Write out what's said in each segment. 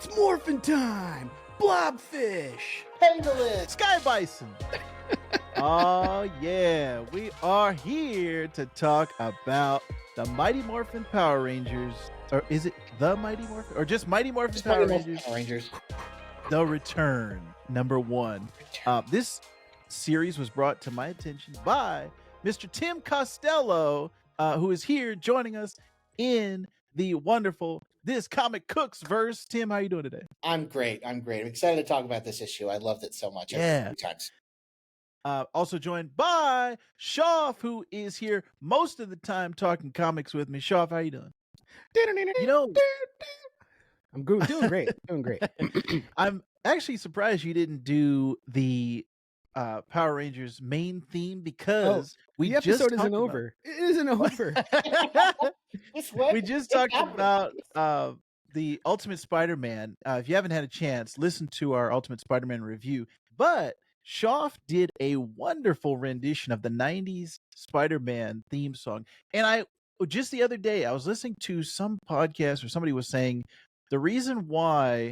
It's morphin' time! Blobfish! Pangolin! Sky Bison. Oh, yeah. We are here to talk about the Mighty Morphin Power Rangers. Or is it the Mighty Morphin? Or just Mighty Morphin Just Power Mighty Morphin Rangers? Power Rangers. The Return, #1. This series was brought to my attention by Mr. Tim Costello, who is here joining us in the wonderful This Comic Cooks verse. Tim, how you doing today? I'm great. I'm excited to talk about this issue. I loved it so much. Yeah. 3 times. Also joined by Shoff, who is here most of the time talking comics with me. Shoff, how you doing? You know, I'm doing great. Doing great. I'm actually surprised you didn't do the Power Rangers main theme because the episode isn't over. It isn't over. We just talked about the Ultimate Spider-Man. If you haven't had a chance, listen to our Ultimate Spider-Man review. But Shoff did a wonderful rendition of the 90s Spider-Man theme song. And just the other day, I was listening to some podcast where somebody was saying the reason why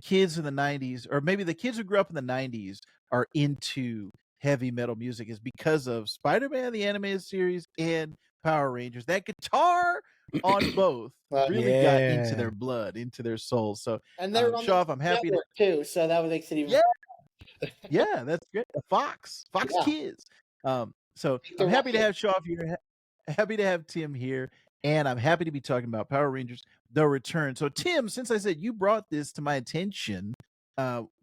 kids in the 90s, or maybe the kids who grew up in the 90s, are into heavy metal music is because of Spider-Man, the animated series, and Power Rangers. That guitar on both really got into their blood, into their souls. So, and they're on Shoff, I'm happy too. So that makes it even. Yeah, that's great. Fox Kids. So I'm happy to have Shoff here. Happy to have Tim here, and I'm happy to be talking about Power Rangers: The Return. So, Tim, since I said you brought this to my attention,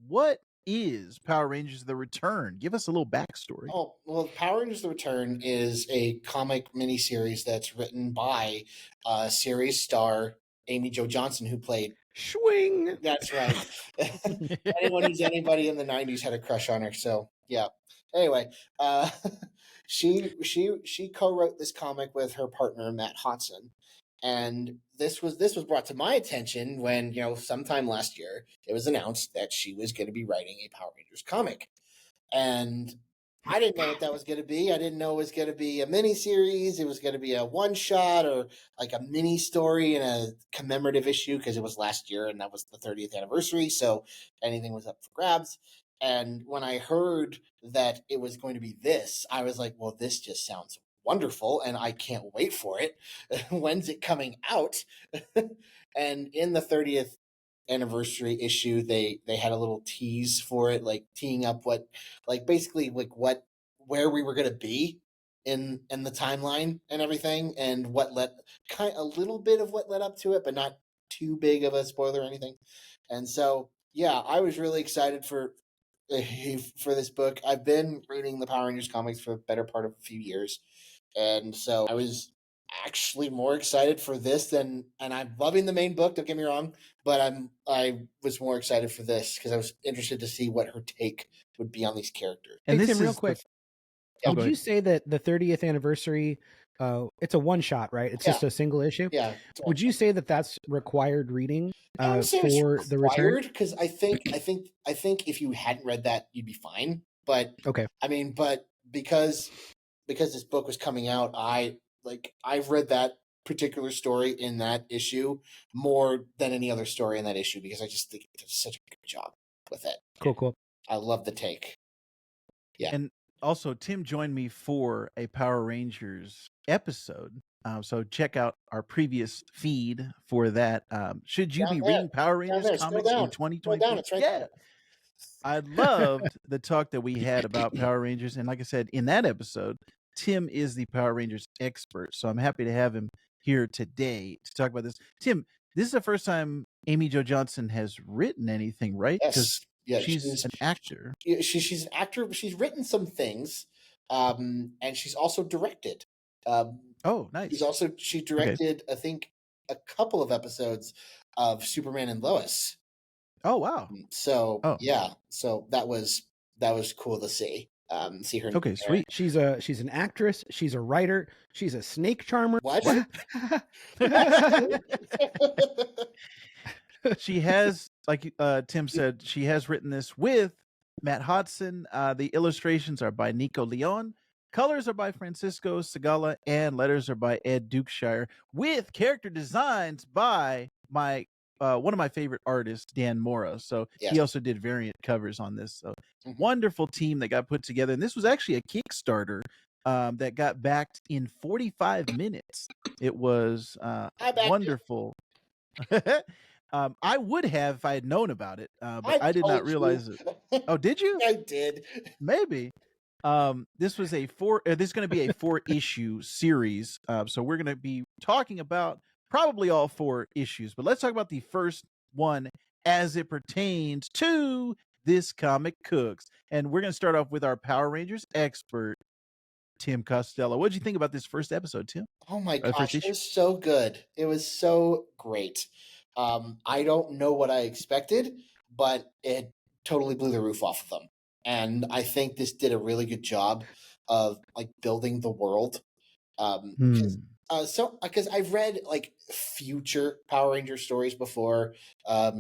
what is Power Rangers: The Return? Give us a little backstory. Oh, well, Power Rangers: The Return is a comic miniseries that's written by series star Amy Jo Johnson, who played Swing. That's right. Anyone who's anybody in the 90s had a crush on her. So yeah. Anyway, she co-wrote this comic with her partner Matt Hodson, and this was brought to my attention when, sometime last year it was announced that she was going to be writing a Power Rangers comic, and I didn't know what that was going to be. I didn't know it was going to be a mini series. It was going to be a one shot or like a mini story in a commemorative issue because it was last year and that was the 30th anniversary. So anything was up for grabs. And when I heard that it was going to be this, I was like, well, this just sounds wonderful and I can't wait for it. When's it coming out? And in the 30th anniversary issue, they had a little tease for it, like teeing up where we were going to be in the timeline and everything, and a little bit of what led up to it, but not too big of a spoiler or anything. And so yeah, I was really excited for this book. I've been reading the Power Rangers comics for the better part of a few years, and so I was actually more excited for this and I'm loving the main book, don't get me wrong, but I was more excited for this because I was interested to see what her take would be on these characters. And hey, Tim, real quick, would you say that the 30th anniversary, it's a one shot, right? It's just a single issue. Yeah. Would you say that that's required reading for the Return? Because I think if you hadn't read that, you'd be fine. But okay, I mean, but because this book was coming out, I've read that particular story in that issue more than any other story in that issue because I just think it did such a good job with it. Cool. I love the take. Yeah. And also, Tim joined me for a Power Rangers episode. So check out our previous feed for that. Should you be reading Power Rangers comics in 2020? Yeah. I loved the talk that we had about Power Rangers. And like I said, in that episode, Tim is the Power Rangers expert. So I'm happy to have him here today to talk about this. Tim, this is the first time Amy Jo Johnson has written anything, right? Yes. Yeah, she's an actor. She's an actor. She's written some things, and she's also directed. Oh, nice. She directed, I think, a couple of episodes of Superman and Lois. Oh, wow. So yeah, so that was cool to see. See her. Okay, sweet. She's an actress. She's a writer. She's a snake charmer. What? She has, like Tim said, she has written this with Matt Hodson. The illustrations are by Nico Leon. Colors are by Francisco Segala, and letters are by Ed Dukeshire, with character designs by my one of my favorite artists, Dan Mora. So he also did variant covers on this. So wonderful team that got put together. And this was actually a Kickstarter that got backed in 45 minutes. It was wonderful. I would have if I had known about it, but I did not realize it. Oh, did you? I did. Maybe. This was this is going to be a 4-issue series. So we're going to be talking about probably all 4 issues, but let's talk about the first one as it pertains to This Comic Cooks. And we're going to start off with our Power Rangers expert, Tim Costello. What did you think about this first episode, Tim? Oh my gosh, it was so good. It was so great. I don't know what I expected, but it totally blew the roof off of them. And I think this did a really good job of like building the world. Because I've read like future Power Ranger stories before.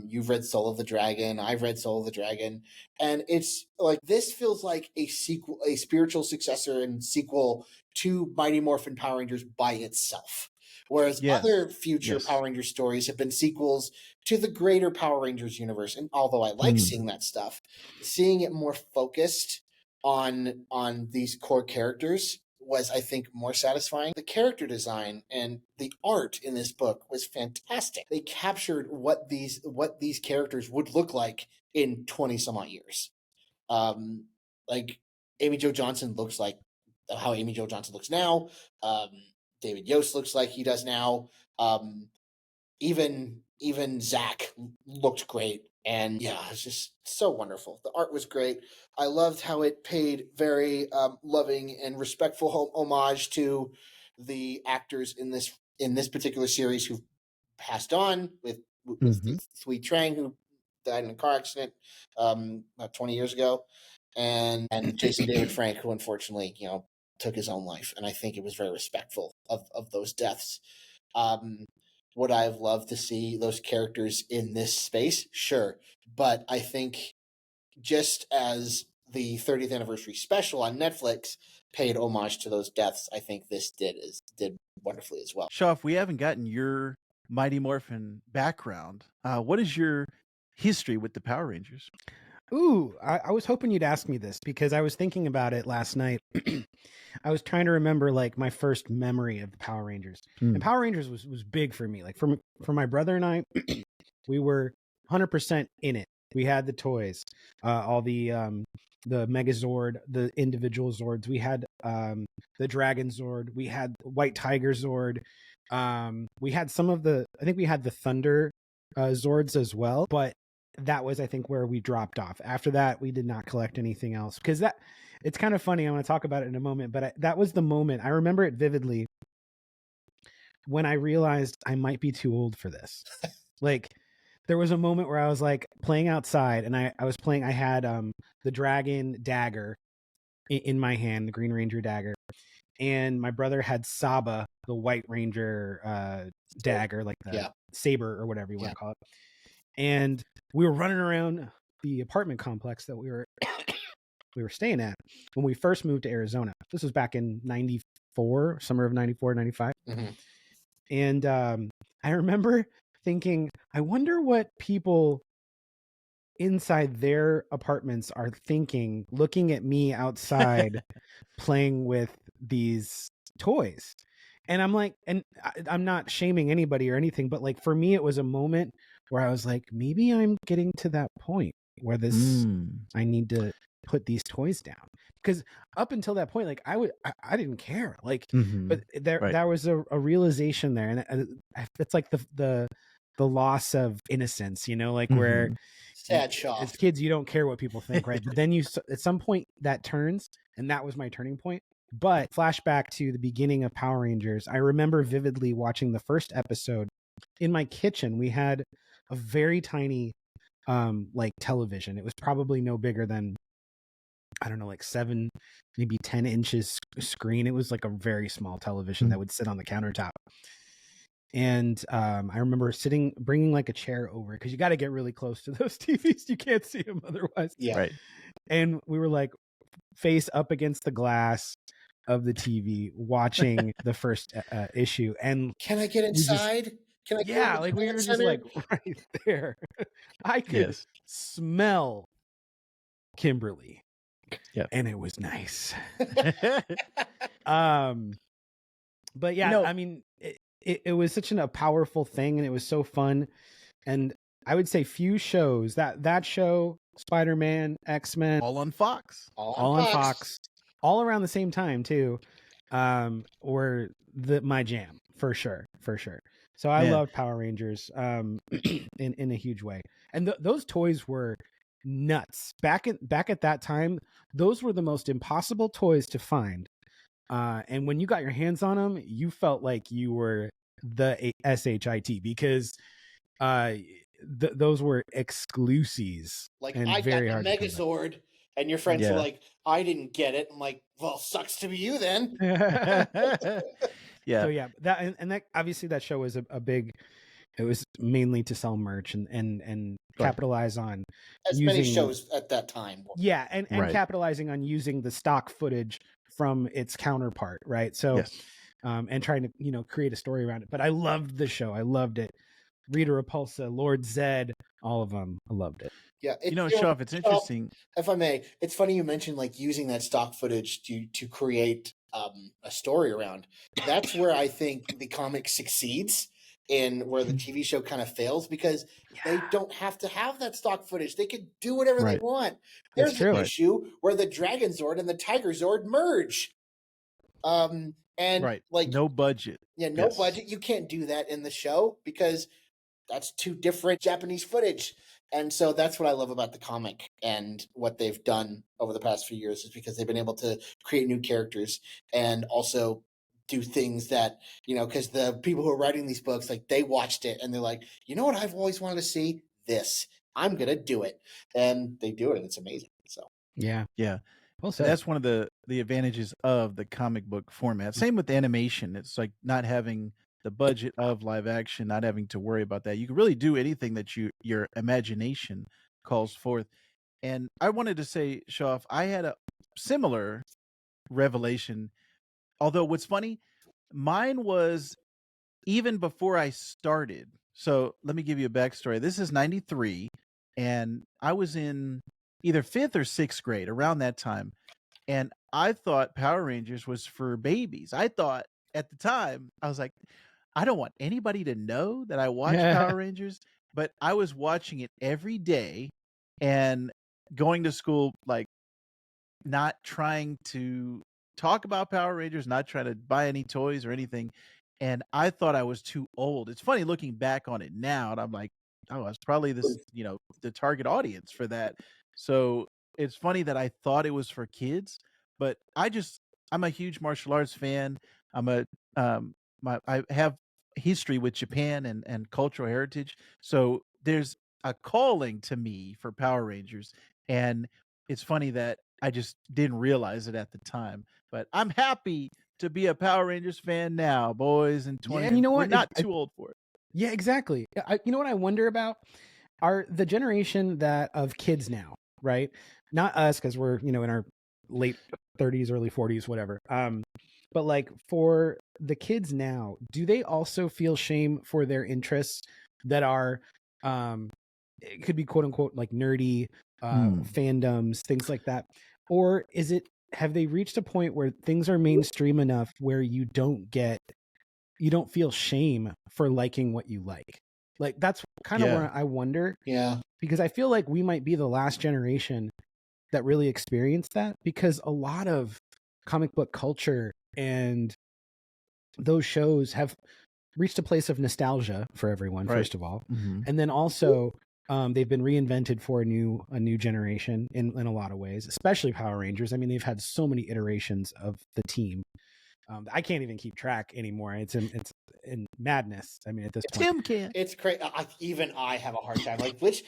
You've read Soul of the Dragon. I've read Soul of the Dragon, and it's like this feels like a sequel, a spiritual successor and sequel to Mighty Morphin Power Rangers by itself. Whereas other future Power Ranger stories have been sequels to the greater Power Rangers universe. And although I like seeing that stuff, seeing it more focused on these core characters was, I think, more satisfying. The character design and the art in this book was fantastic. They captured what these characters would look like in 20 some odd years. Like Amy Jo Johnson looks like how Amy Jo Johnson looks now. David Yost looks like he does now. Even Zach looked great. And yeah, it's just so wonderful. The art was great. I loved how it paid very loving and respectful homage to the actors in this particular series who've passed on, with Thuy Trang, who died in a car accident about 20 years ago, and Jason David Frank, who unfortunately took his own life. And I think it was very respectful of those deaths. Would I have loved to see those characters in this space? Sure. But I think just as the 30th anniversary special on Netflix paid homage to those deaths, I think this did wonderfully as well. Shoff, we haven't gotten your Mighty Morphin background. What is your history with the Power Rangers? Ooh, I was hoping you'd ask me this because I was thinking about it last night. I was trying to remember like my first memory of the Power Rangers. And Power Rangers was big for me. Like for my brother and I, we were 100% in it. We had the toys, all the Megazord, the individual Zords. We had the Dragon Zord. We had White Tiger Zord. We had I think we had the Thunder Zords as well. But that was, I think, where we dropped off. After that, we did not collect anything else because it's kind of funny. I want to talk about it in a moment, but that was the moment. I remember it vividly when I realized I might be too old for this. Like there was a moment where I was like playing outside and I had the dragon dagger in my hand, the Green Ranger dagger. And my brother had Saba, the White Ranger dagger, like the saber or whatever you want to call it. And we were running around the apartment complex that we were staying at when we first moved to Arizona. This was back in 94, summer of 94, 95. And I remember thinking, I wonder what people inside their apartments are thinking, looking at me outside playing with these toys. And I'm like, and I'm not shaming anybody or anything, but like for me, it was a moment where I was like, maybe I'm getting to that point where I need to put these toys down. Because up until that point, like I didn't care. Like, but there was a realization there, and it's like the loss of innocence, like where sad shot. As kids, you don't care what people think, right? But then at some point that turns, and that was my turning point. But flashback to the beginning of Power Rangers, I remember vividly watching the first episode in my kitchen. We had a very tiny like television. It was probably no bigger than, I don't know, like 7, maybe 10 inches screen. It was like a very small television that would sit on the countertop. And I remember bringing like a chair over because you got to get really close to those TVs. You can't see them otherwise. Yeah. Right. And we were like face up against the glass of the TV watching the first issue. And can I get inside? Can I go to Yeah, the like we command were just center? like right there. I could Yes. smell Kimberly. Yeah. And it was nice. But yeah, I mean, it was such a powerful thing, and it was so fun. And I would say few shows that show, Spider-Man, X-Men, all on Fox, all on Fox, all around the same time too, were my jam for sure. So I loved Power Rangers in a huge way, and those toys were nuts back at that time. Those were the most impossible toys to find. And when you got your hands on them, you felt like you were the SHIT, because those were exclusives. Like, and I very got the hard to Megazord, and your friends were like, I didn't get it. I'm like, well, sucks to be you then. Yeah. So yeah, that and that obviously that show was a big. It was mainly to sell merch and capitalize on as using, many shows at that time. Yeah, and capitalizing on using the stock footage from its counterpart, right? So, and trying to create a story around it. But I loved the show. I loved it. Rita Repulsa, Lord Zed, all of them. I loved it. Yeah, Shoff, it's interesting. If I may, it's funny you mentioned like using that stock footage to create a story around. That's where I think the comic succeeds, in where the TV show kind of fails, because they don't have to have that stock footage. They could do whatever they want. There's an issue where the Dragon Zord and the Tiger Zord merge. And like no budget. Yeah, no budget. You can't do that in the show because that's two different Japanese footage. And so that's what I love about the comic and what they've done over the past few years, is because they've been able to create new characters and also do things that, because the people who are writing these books, like, they watched it and they're like, you know what I've always wanted to see? This. I'm going to do it. And they do it, and it's amazing. So yeah. Well said. That's one of the advantages of the comic book format. Same with animation. It's like not having the budget of live action, not having to worry about that. You can really do anything that your imagination calls forth. And I wanted to say, Shoff, I had a similar revelation. Although what's funny, mine was even before I started. So let me give you a backstory. This is 93, and I was in either 5th or 6th grade, around that time. And I thought Power Rangers was for babies. I thought at the time, I was like, I don't want anybody to know that I watch Power Rangers, but I was watching it every day and going to school, like, not trying to talk about Power Rangers, not trying to buy any toys or anything. And I thought I was too old. It's funny looking back on it now, and I'm like, oh, I was probably the target audience for that. So it's funny that I thought it was for kids, but I'm a huge martial arts fan. I have history with Japan and cultural heritage. So there's a calling to me for Power Rangers. And it's funny that I just didn't realize it at the time, but I'm happy to be a Power Rangers fan now, boys. And 20, you know what? We're not too old for it. Yeah, exactly. You know what I wonder about are the generation of kids now, right? Not us, because we're in our late 30s, early 40s, whatever. But like for the kids now, do they also feel shame for their interests that are, it could be quote unquote like nerdy fandoms, things like that, or have they reached a point where things are mainstream enough where you don't feel shame for liking what you like? Like, that's kind of where I wonder. Yeah. Because I feel like we might be the last generation that really experienced that, because a lot of comic book culture and those shows have reached a place of nostalgia for everyone, first of all. And then also they've been reinvented for a new generation in a lot of ways, especially Power Rangers. I mean, they've had so many iterations of the team. I can't even keep track anymore. It's in madness. I mean, at this point, Tim can. It's crazy. Even I have a hard time. Like, which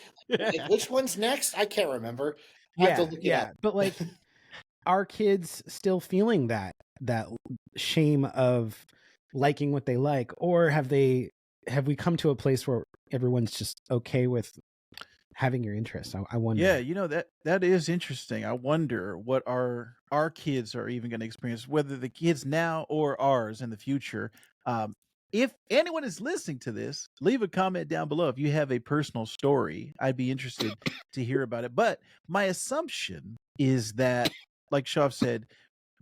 one's next? I can't remember. I have to look it up. But like, are kids still feeling that shame of liking what they like, or have we come to a place where everyone's just okay with having your interests? I wonder. Yeah, that is interesting. I wonder what our kids are even going to experience, whether the kids now or ours in the future. if anyone is listening to this, leave a comment down below. If you have a personal story, I'd be interested to hear about it. But my assumption is that, like Shaw said,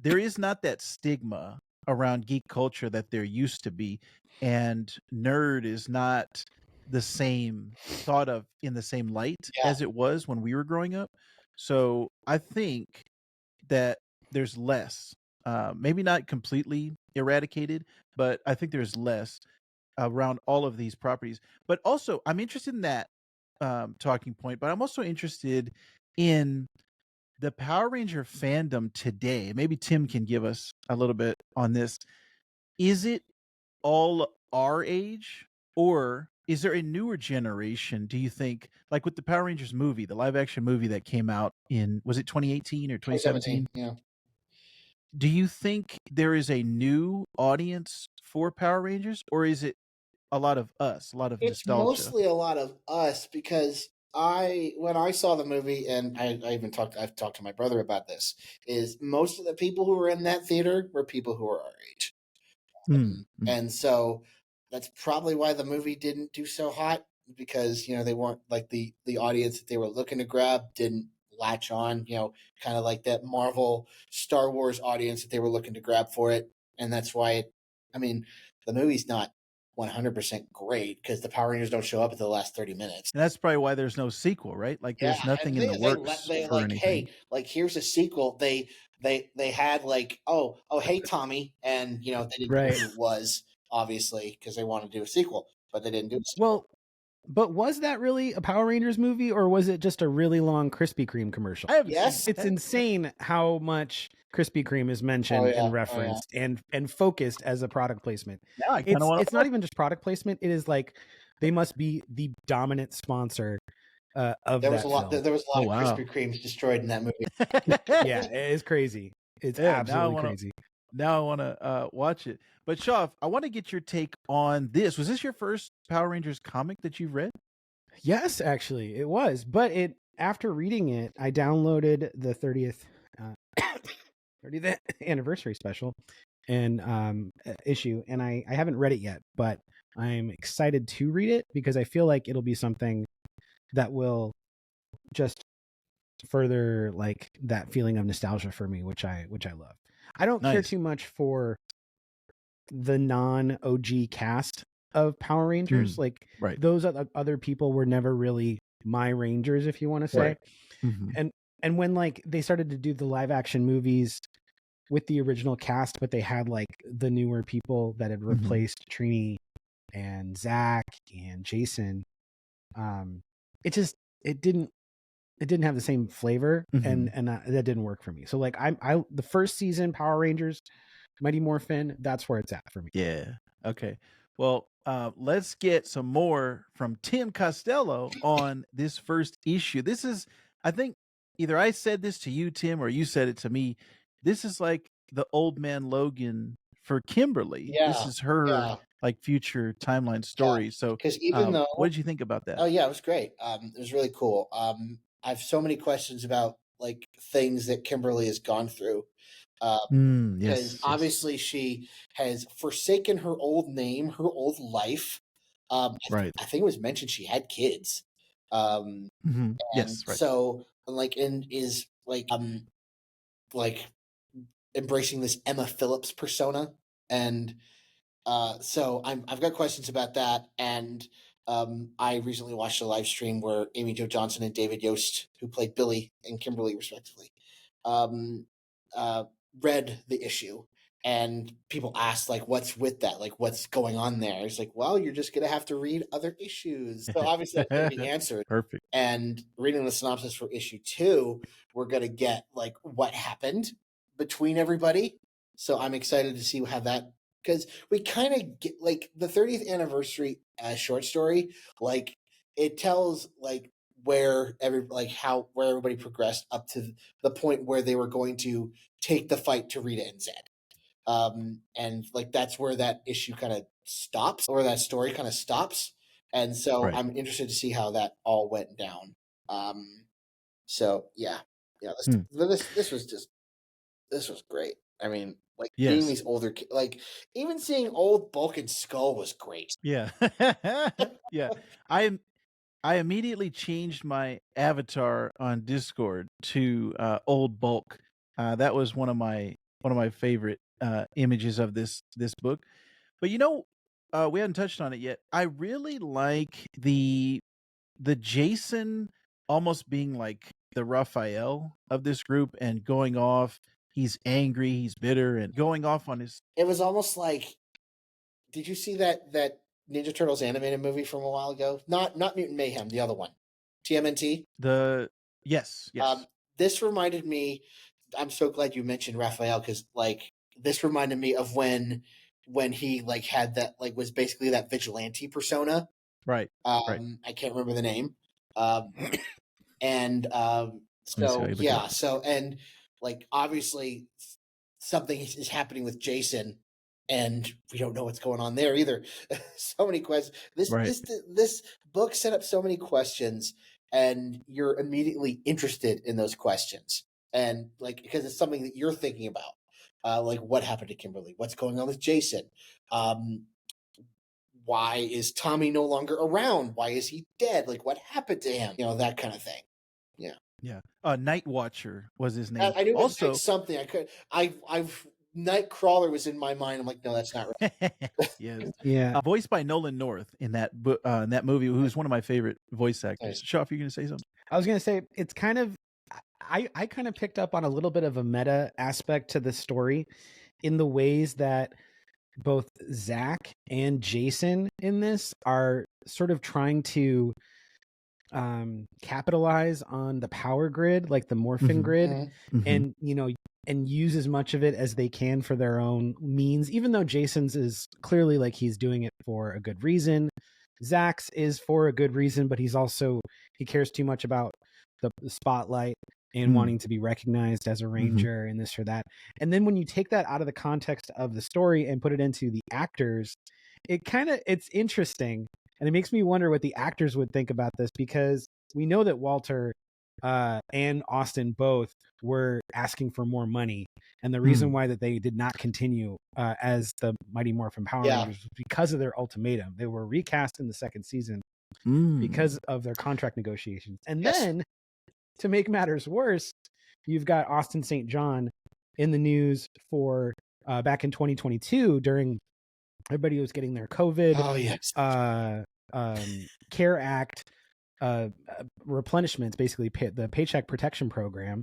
there is not that stigma around geek culture that there used to be, and nerd is not the same thought of in the same light Yeah. as it was when we were growing up. So I think that there's less, maybe not completely eradicated, but I think there's less around all of these properties. But also, I'm interested in that talking point, but I'm also interested in the Power Ranger fandom today. Maybe Tim can give us a little bit on this. Is it all our age, or is there a newer generation, do you think, like with the Power Rangers movie, the live action movie that came out in, was it 2018 or 2017? 2017, yeah. Do you think there is a new audience for Power Rangers, or is it a lot of us, a lot of It's nostalgia? mostly a lot of us because when I saw the movie, and I've talked to my brother about this, is most of the people who were in that theater were people who are our age. And so that's probably why the movie didn't do so hot, because they weren't like the audience that they were looking to grab didn't latch on, kind of like that Marvel Star Wars audience that they were looking to grab for it. And that's why the movie's not 100% great because the Power Rangers don't show up at the last 30 minutes. And that's probably why there's no sequel, right? Like Yeah, there's nothing and in the works they for like, anything. hey, like here's a sequel. They had like, oh, hey Tommy, and they didn't know who it was, obviously, because they wanted to do a sequel, but they didn't do a sequel. Well, but was that really a Power Rangers movie, or was it just a really long Krispy Kreme commercial? I haven't Yes. seen It's insane how much Krispy Kreme is mentioned and referenced and focused as a product placement. Now I kind of want It's not even just product placement. It is like they must be the dominant sponsor of There that was a lot. film. There was a lot Oh, of wow. Krispy Kremes destroyed in that movie. Yeah, it's crazy. It's Yeah, absolutely crazy. Now I want to watch it. But Shaw, I want to get your take on this. Was this your first Power Rangers comic that you've read? Yes, actually, it was. But after reading it, I downloaded the 30th 30th anniversary special and issue, and I haven't read it yet, but I'm excited to read it because I feel like it'll be something that will just further like that feeling of nostalgia for me, which I love. I don't care too much for the non OG cast of Power Rangers. Like those other people were never really my Rangers, if you want to say. And when like they started to do the live action movies with the original cast, but they had like the newer people that had replaced Trini and Zach and Jason, it didn't have the same flavor, and that didn't work for me. So like I the first season Power Rangers Mighty Morphin, that's where it's at for me. Yeah. Okay. Well, let's get some more from Tim Costello on this first issue. This is, I think, either I said this to you, Tim, or you said it to me. This is like the Old Man Logan for Kimberly. Yeah, this is her like future timeline story. So, because even though, what did you think about that? Oh yeah, it was great. It was really cool. I have so many questions about like things that Kimberly has gone through. Because obviously she has forsaken her old name, her old life. I think it was mentioned she had kids. So like, and is like embracing this Emma Phillips persona, and so I've got questions about that. And I recently watched a live stream where Amy Jo Johnson and David Yost, who played Billy and Kimberly respectively, read the issue, and people asked like, what's with that, like what's going on there. It's like, well, you're just gonna have to read other issues. So obviously that's gonna be answered. Perfect. And reading the synopsis for issue 2, we're gonna get like what happened between everybody. So I'm excited to see how that, because we kind of get like the 30th anniversary short story, like it tells like where everybody progressed up to the point where they were going to take the fight to Rita and Zed. And like that's where that issue kind of stops, or that story kind of stops. And so I'm interested to see how that all went down. So yeah, this was great. I mean, Like seeing Yes. these older, like even seeing old Bulk and Skull was great. Yeah. Yeah. I I immediately changed my avatar on Discord to old Bulk. That was one of my favorite images of this book. But we hadn't touched on it yet. I really like the Jason almost being like the Raphael of this group and going off. He's angry, he's bitter, and going off on his. It was almost like, did you see that Ninja Turtles animated movie from a while ago? Not Mutant Mayhem, the other one, TMNT. The yes, Um, yes, this reminded me. I'm so glad you mentioned Raphael because like this reminded me of when he like had that like was basically that vigilante persona. right, right. I can't remember the name. Um, and Let me see. so I look it yeah, up. so and like obviously something is happening with Jason, and we don't know what's going on there either. So many questions. Right. This book set up so many questions, and you're immediately interested in those questions, and like because it's something that you're thinking about. Like what happened to Kimberly? What's going on with Jason? Um, why is Tommy no longer around? Why is he dead? Like what happened to him? You know, that kind of thing. Yeah. Yeah. Night Watcher was his name. I knew it was Night Also, something. I've Nightcrawler was in my mind. I'm like, no, that's not right. yes, Yeah. voiced by Nolan North in that movie, who's one of my favorite voice actors. Nice. Shaw, if you're going to say something. I was gonna say it's kind of I kind of picked up on a little bit of a meta aspect to the story in the ways that both Zach and Jason in this are sort of trying to capitalize on the power grid, like the morphin grid, and and use as much of it as they can for their own means, even though Jason's is clearly like he's doing it for a good reason. Zach's is for a good reason, but he cares too much about the spotlight and wanting to be recognized as a ranger and this or that. And then when you take that out of the context of the story and put it into the actors, it's interesting. And it makes me wonder what the actors would think about this, because we know that Walter and Austin both were asking for more money. And the reason why that they did not continue as the Mighty Morphin Power Rangers was because of their ultimatum. They were recast in the second season because of their contract negotiations. And then to make matters worse, you've got Austin St. John in the news for back in 2022 during everybody was getting their COVID CARE Act replenishments, basically the Paycheck Protection Program,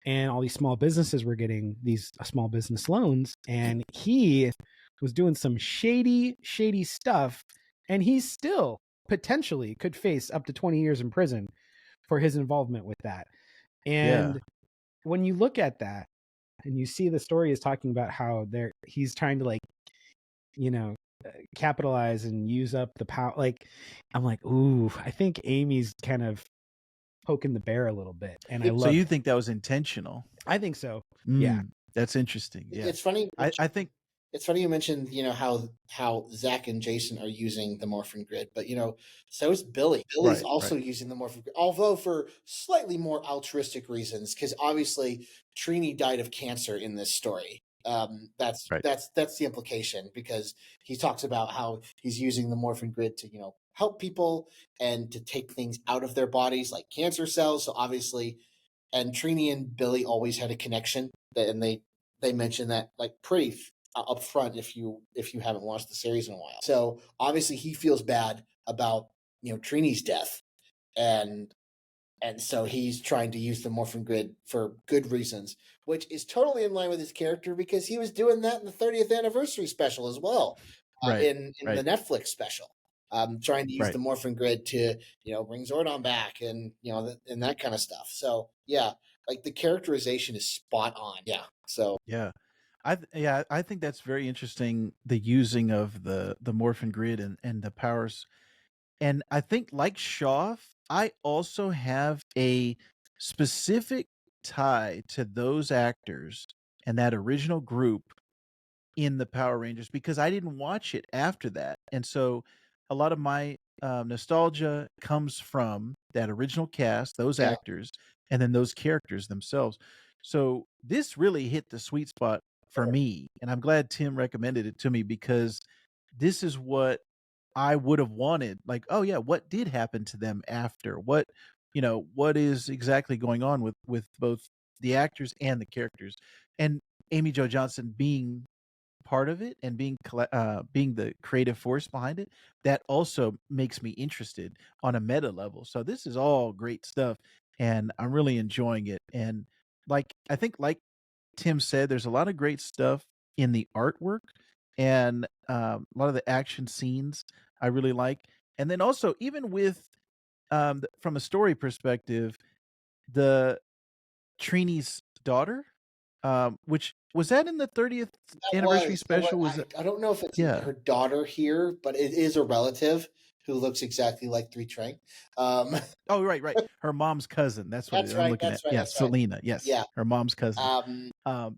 and all these small businesses were getting these small business loans, and he was doing some shady stuff, and he still potentially could face up to 20 years in prison for his involvement with that. And when you look at that and you see the story is talking about how he's trying to like, capitalize and use up the power, like I'm like, ooh, I think Amy's kind of poking the bear a little bit. And so you think that was intentional? I think so. Yeah. That's interesting. Yeah. It's funny. I think it's funny you mentioned, how Zach and Jason are using the morphin grid, but so is Billy. Billy's also using the morphin grid, although for slightly more altruistic reasons, because obviously Trini died of cancer in this story. That's the implication, because he talks about how he's using the morphin grid to help people and to take things out of their bodies like cancer cells. So obviously, and Trini and Billy always had a connection, and they mentioned that like pretty up front if you haven't watched the series in a while. So obviously he feels bad about Trini's death, and so he's trying to use the morphin grid for good reasons, which is totally in line with his character, because he was doing that in the 30th anniversary special as well, in the Netflix special, trying to use the morphin grid to bring Zordon back, and and that kind of stuff. So yeah, like the characterization is spot on. Yeah. So I think that's very interesting, the using of the morphin grid and the powers. And I think, like Shaw, I also have a specific tie to those actors and that original group in the Power Rangers, because I didn't watch it after that. And so a lot of my nostalgia comes from that original cast, those actors, and then those characters themselves. So this really hit the sweet spot for me, and I'm glad Tim recommended it to me because this is what I would have wanted. Like, oh yeah, what did happen to them after? What what is exactly going on with both the actors and the characters? And Amy Jo Johnson being part of it and being the creative force behind it, that also makes me interested on a meta level. So this is all great stuff, and I'm really enjoying it. And I think, like Tim said, there's a lot of great stuff in the artwork and a lot of the action scenes I really like. And then also, even with from a story perspective, the Trini's daughter, which was that in the 30th anniversary special? Was it? I don't know if it's Yeah. her daughter here, but it is a relative who looks exactly like Three Trang. Oh, right. Her mom's cousin. That's what I'm looking at. Right. Yeah, That's right. Selena. Yes, Yeah. her mom's cousin. I find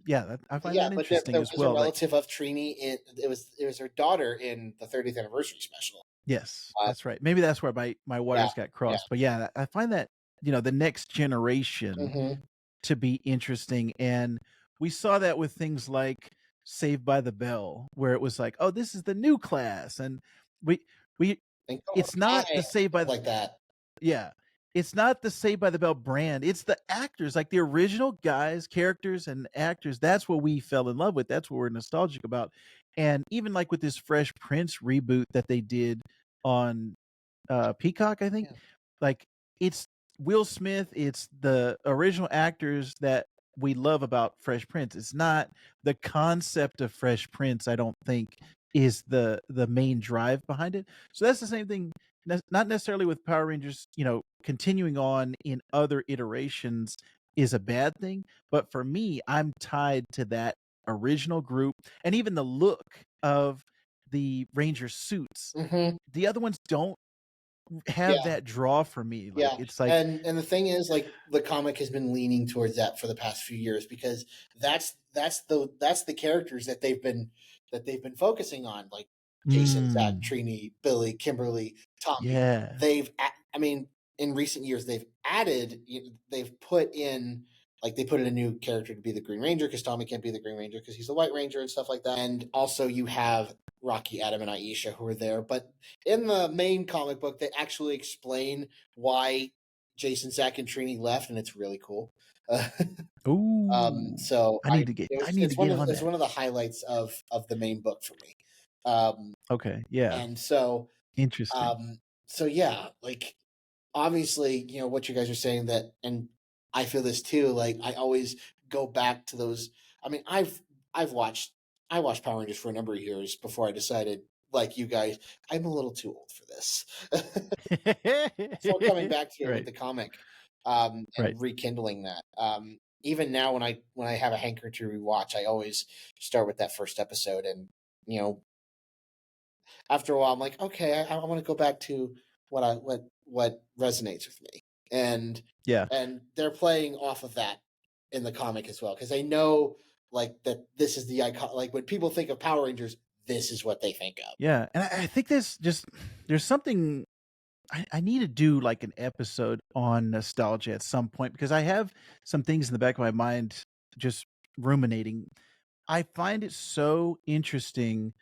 that But interesting there as was well. a relative of Trini. It was her daughter in the 30th anniversary special. Yes, that's right. Maybe that's where my wires got Yeah. crossed. But yeah, I find that the next generation Mm-hmm. to be interesting, and we saw that with things like Saved by the Bell, where it was like, oh, this is the new class, and we we And Cobra it's not Kai, the Saved by stuff like that. yeah. It's not the Saved by the Bell brand. It's the actors, like the original guys, characters, and actors. That's what we fell in love with. That's what we're nostalgic about. And even like with this Fresh Prince reboot that they did on Peacock, I think, Yeah. like it's Will Smith, it's the original actors that we love about Fresh Prince. It's not the concept of Fresh Prince, I don't think, is the main drive behind it. So that's the same thing, not necessarily with Power Rangers, continuing on in other iterations is a bad thing, but for me, I'm tied to that original group and even the look of the Ranger suits. Mm-hmm. The other ones don't have Yeah. that draw for me. Like Yeah, it's like, and the thing is, like, the comic has been leaning towards that for the past few years because that's the characters that they've been focusing on, like Jason, Zach, Trini, Billy, Kimberly, Tommy. yeah, I mean, in recent years, they've put in, like, they put in a new character to be the Green Ranger because Tommy can't be the Green Ranger because he's the White Ranger and stuff like that. And also, you have Rocky, Adam, and Aisha who are there, but in the main comic book, they actually explain why Jason, Zach, and Trini left, and it's really cool. ooh, So I need to get on it's that. one of the highlights of the main book for me. Okay, yeah, And so interesting. so yeah, like, obviously, what you guys are saying, that, and I feel this too. Like, I always go back to those. I mean, I've watched I watched Power Rangers for a number of years before I decided, like you guys, I'm a little too old for this. Before coming back to it with Right, the comic, right. and rekindling that. Even now, when I have a hanker to rewatch, I always start with that first episode, and you know, after a while, I'm like, okay, I want to go back to what resonates with me, and Yeah, they're playing off of that in the comic as well, because they know, like, that this is the icon. Like, when people think of Power Rangers, this is what they think of. yeah, and I think there's something I need to do, like an episode on nostalgia at some point because I have some things in the back of my mind just ruminating. I find it so interesting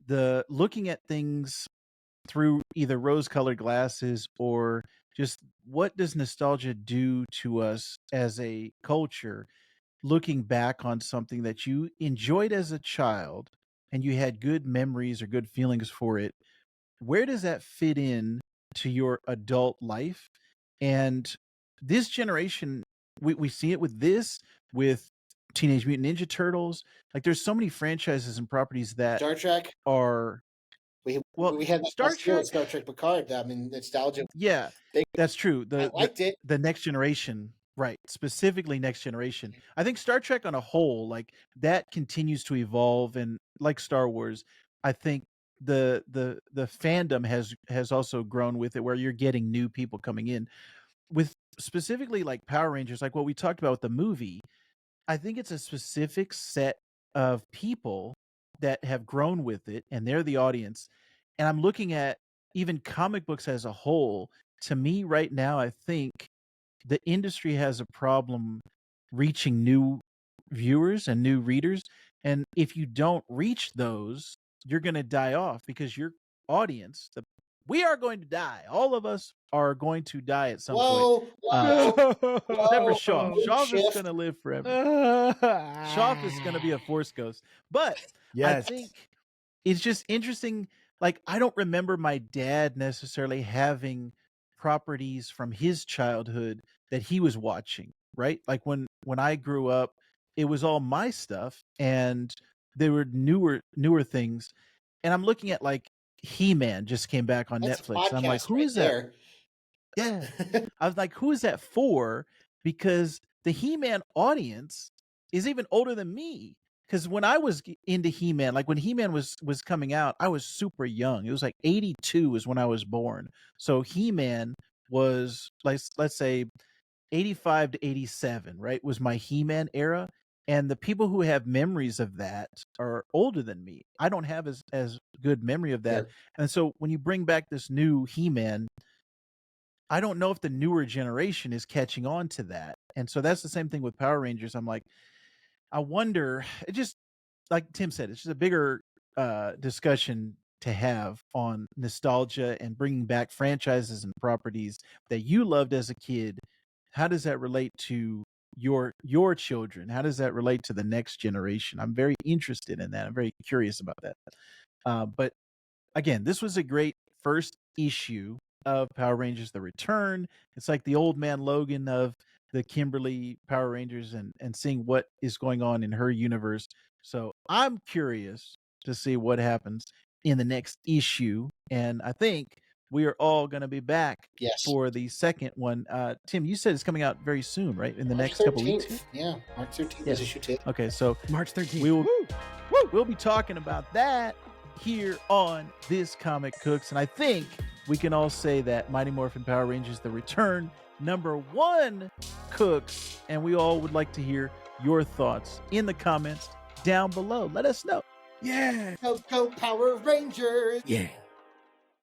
the looking at things through either rose-colored glasses or just what does nostalgia do to us as a culture, looking back on something that you enjoyed as a child and you had good memories or good feelings for it. Where does that fit in to your adult life? And this generation, we see it with with Teenage Mutant Ninja Turtles. Like there's so many franchises and properties that Star Trek, are we had that Star last year Trek. with Star Trek Picard. I mean, nostalgia. Yeah, Big. that's true. I liked it. The next generation, right? Specifically next generation. I think Star Trek on a whole, like that continues to evolve, and like Star Wars, I think the fandom has also grown with it, where you're getting new people coming in with specifically like Power Rangers, like what we talked about with the movie. I think it's a specific set of people that have grown with it, and they're the audience. And I'm looking at even comic books as a whole. To me, right now, I think the industry has a problem reaching new viewers and new readers And if you don't reach those, you're going to die off because your audience, we are going to die. All of us are going to die at some point. Except for Shaw. Shaw is going to live forever. Shaw is going to be a Force ghost. But I think it's just interesting. Like, I don't remember my dad necessarily having properties from his childhood that he was watching, right? Like when I grew up, it was all my stuff, and there were newer things. And I'm looking at, like, He-Man just came back on Netflix. And I'm like, who is that? Yeah. I was like, who is that for? Because the He-Man audience is even older than me. Because when I was into He-Man, like when He-Man was coming out, I was super young. It was like 82 is when I was born. So He-Man was, like, let's say 85 to 87, right? Was my He-Man era. And the people who have memories of that are older than me. I don't have as good memory of that. And so when you bring back this new He-Man, I don't know if the newer generation is catching on to that. And so that's the same thing with Power Rangers. I'm like, I wonder, it just, like Tim said, it's just a bigger discussion to have on nostalgia and bringing back franchises and properties that you loved as a kid. How does that relate to your children? How does that relate to the next generation? I'm very interested in that. I'm very curious about that. But again, this was a great first issue of Power Rangers The Return. It's like the old man Logan of the Kimberly Power Rangers, and seeing what is going on in her universe. So I'm curious to see what happens in the next issue. And I think we are all going to be back for the second one. Tim, you said it's coming out very soon, right? In the March next couple weeks? Yeah, March 13th is issue 2. Okay, so March 13th. We'll be talking about that here on This Comic Cooks. And I think we can all say that Mighty Morphin Power Rangers The Return #1 cooks. And we all would like to hear your thoughts in the comments down below. Let us know. Yeah. Go Power Rangers. Yeah.